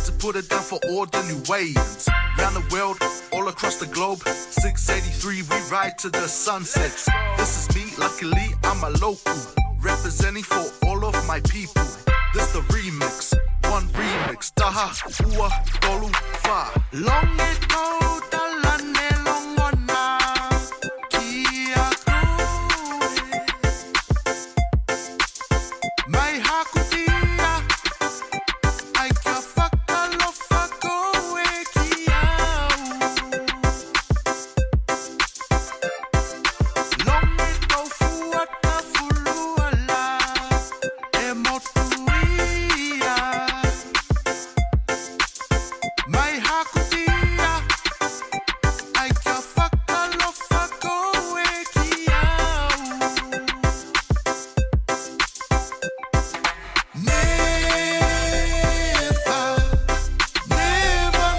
to put it down for all the new ways. Round the world, all across the globe, 683 we ride to the sunsets. This is me, luckily I'm a local, representing for all of my people. This the remix, one remix. Taha, ua, tolu, fa. Long ago, talane longona, kia koe. Mai hakutia, ai ka whakalofa koe ki au. Long ago, fuata fuluala, e motu. Mai hakutia, ai ka whakalofa koe ki au. Never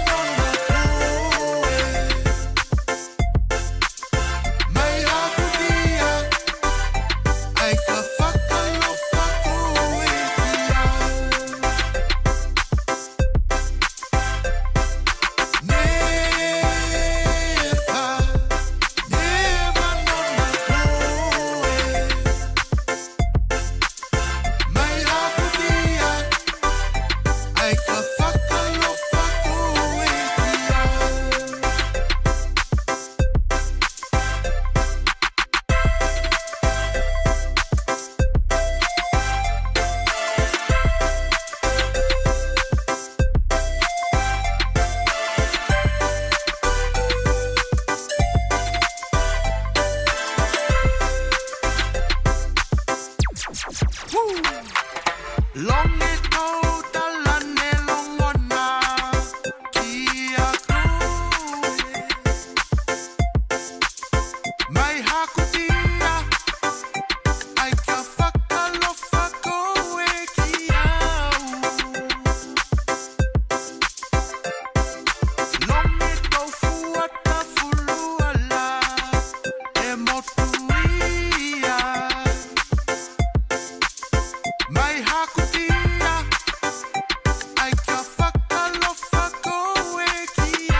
gonna koe. Mai hakutia, ai ka whakalofa koe ki au. Long ago, talane longona, kia koe. Mai hakutia, ai ka whakalofa koe ki au. Long ago, fuata fuluala, e motu ia. Mai hakutia, ai ka whakalofa koe ki au.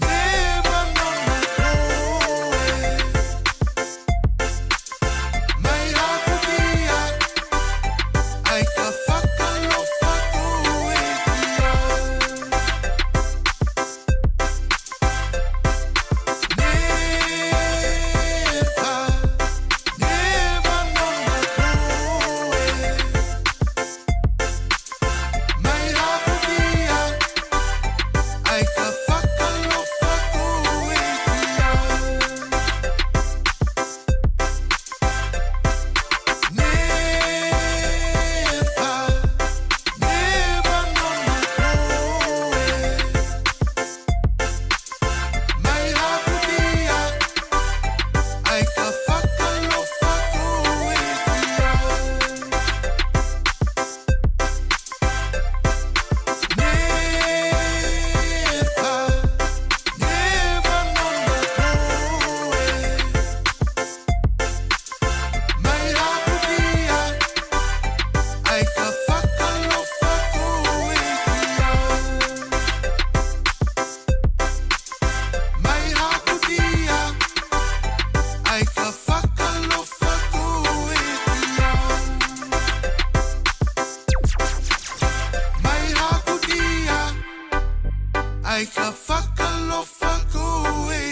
Never gonna koe. Mai hakutia, ai ka whakalofa koe ki au. Mai hakutia, ai ka whakalofa koe ki au. Mai hakutia, ai ka whakalofa koe